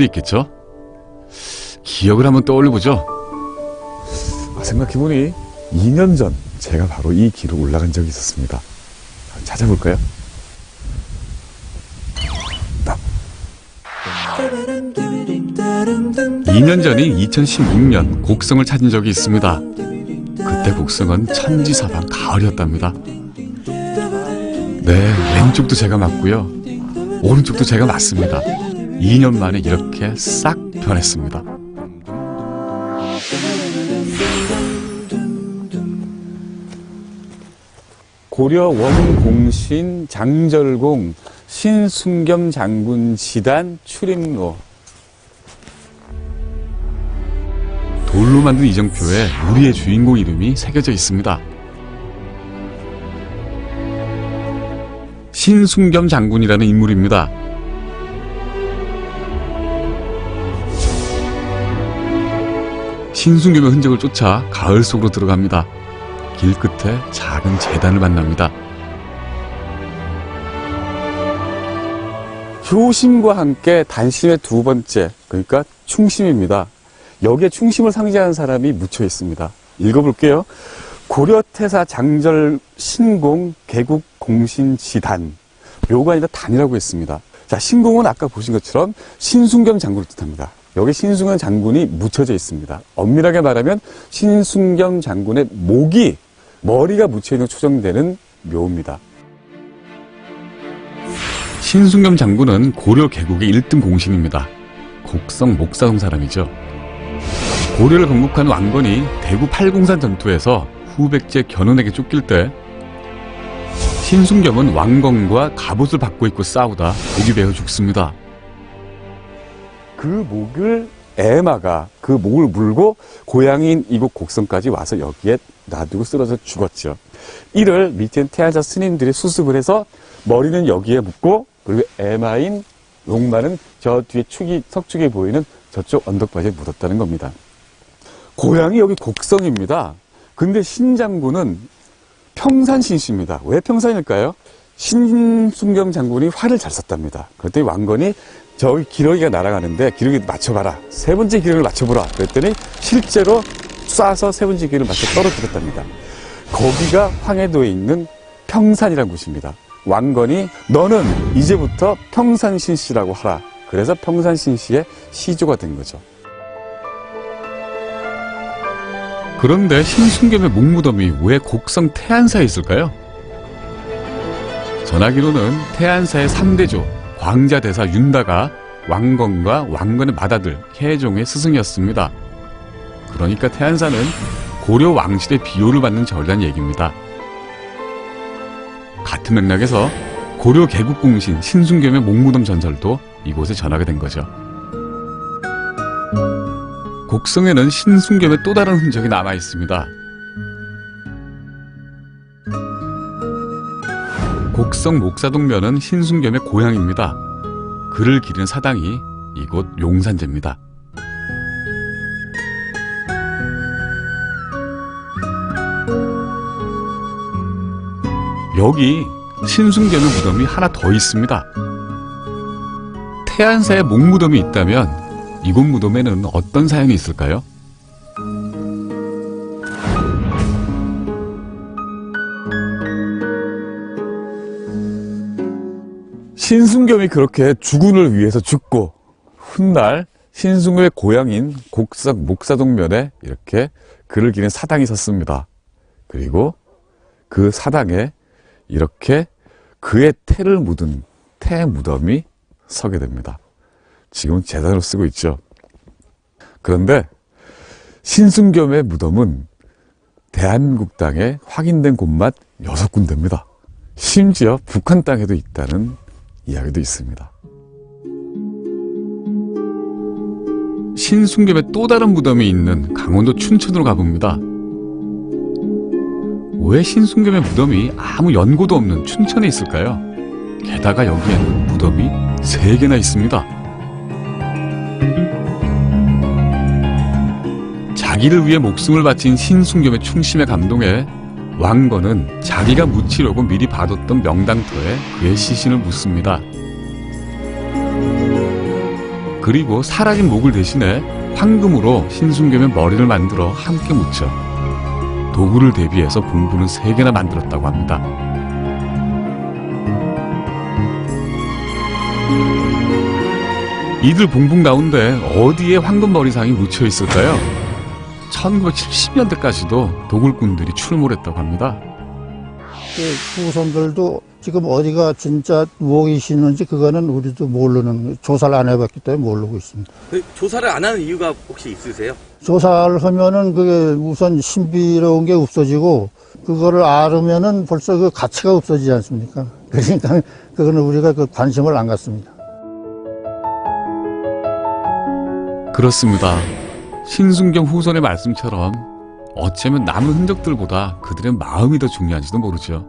있겠죠? 기억을 한번 떠올려보죠. 생각해보니 2년 전 제가 바로 이 길을 올라간 적이 있었습니다. 찾아볼까요? 2년 전인 2016년 곡성을 찾은 적이 있습니다. 그때 곡성은 천지사방 가을이었답니다. 네, 왼쪽도 제가 맞고요. 오른쪽도 제가 맞습니다. 2년 만에 이렇게 싹 변했습니다. 고려 원공신 장절공 신순겸 장군 지단 출입로. 돌로 만든 이정표에 우리의 주인공 이름이 새겨져 있습니다. 신순겸 장군이라는 인물입니다. 신순겸의 흔적을 쫓아 가을 속으로 들어갑니다. 길 끝에 작은 제단을 만납니다. 효심과 함께 단심의 두 번째, 그러니까 충심입니다. 여기에 충심을 상징하는 사람이 묻혀 있습니다. 읽어볼게요. 고려태사 장절 신공 개국 공신 지단. 묘가 아니라 단이라고 했습니다. 자, 신공은 아까 보신 것처럼 신순겸 장군을 뜻합니다. 여기 신순겸 장군이 묻혀져 있습니다. 엄밀하게 말하면 신순겸 장군의 머리가 묻혀있는 초정되는 묘입니다. 신순겸 장군은 고려 개국의 1등 공신입니다. 곡성 목사동 사람이죠. 고려를 건국한 왕건이 대구 팔공산 전투에서 후백제 견훤에게 쫓길 때 신순겸은 왕건과 갑옷을 받고 있고 싸우다 목이 베어 죽습니다. 그 목을 애마가 그 목을 물고 고향인 이곳 곡성까지 와서 여기에 놔두고 쓰러져 죽었죠. 이를 밑에 태안사 스님들이 수습을 해서 머리는 여기에 묻고, 그리고 애마인 용마는 저 뒤에 석축이 보이는 저쪽 언덕바지에 묻었다는 겁니다. 고향이 여기 곡성입니다. 근데 신장군은 평산신씨입니다. 왜 평산일까요? 신순겸 장군이 활을 잘 쐈답니다. 그랬더니 왕건이 저기 기러기가 날아가는데 기러기 맞춰봐라. 세 번째 기러기를 맞춰보라. 그랬더니 실제로 쏴서 세 번째 기러기를 맞춰 떨어뜨렸답니다. 거기가 황해도에 있는 평산이라는 곳입니다. 왕건이 너는 이제부터 평산신씨라고 하라. 그래서 평산신씨의 시조가 된 거죠. 그런데 신순겸의 목무덤이 왜 곡성 태안사에 있을까요? 전하기로는 태안사의 3대조 광자대사 윤다가 왕건과 왕건의 맏아들 혜종의 스승이었습니다. 그러니까 태안사는 고려 왕실의 비호를 받는 절이라는 얘기입니다. 같은 맥락에서 고려 개국공신 신순겸의 목무덤 전설도 이곳에 전하게 된 거죠. 곡성에는 신순겸의 또 다른 흔적이 남아 있습니다. 곡성 목사동면은 신순겸의 고향입니다. 그를 기리는 사당이 이곳 용산제입니다. 여기 신순겸의 무덤이 하나 더 있습니다. 태안사에 목무덤이 있다면 이곳 무덤에는 어떤 사연이 있을까요? 신순겸이 그렇게 주군을 위해서 죽고 훗날 신순겸의 고향인 곡성 목사동면에 이렇게 그를 기리는 사당이 섰습니다. 그리고 그 사당에 이렇게 그의 태를 묻은 태 무덤이 서게 됩니다. 지금은 제단으로 쓰고 있죠. 그런데 신순겸의 무덤은 대한민국 땅에 확인된 곳만 6군데입니다. 심지어 북한 땅에도 있다는 이야기도 있습니다. 신순겸의 또 다른 무덤이 있는 강원도 춘천으로 가봅니다. 왜 신순겸의 무덤이 아무 연고도 없는 춘천에 있을까요? 게다가 여기에는 무덤이 3개나 있습니다. 자기를 위해 목숨을 바친 신순겸의 충심에 감동해 왕건은 자기가 묻히려고 미리 봐뒀던 명당터에 그의 시신을 묻습니다. 그리고 사라진 목을 대신에 황금으로 신순겸의 머리를 만들어 함께 묻혀 도구를 대비해서 봉분을 3개나 만들었다고 합니다. 이들 봉분 가운데 어디에 황금머리상이 묻혀 있을까요? 1970년대까지도 도굴꾼들이 출몰했다고 합니다. 그 후손들도 지금 어디가 진짜 무엇이 있는지 그거는 우리도 모르는, 조사를 안 해봤기 때문에 모르고 있습니다. 조사를 안 하는 이유가 혹시 있으세요? 조사를 하면은 그게 우선 신비로운 게 없어지고, 그거를 알으면은 벌써 그 가치가 없어지지 않습니까? 그러니까 그거는 우리가 그 관심을 안 갖습니다. 그렇습니다. 신순겸 후손의 말씀처럼 어쩌면 남은 흔적들보다 그들의 마음이 더 중요한지도 모르죠.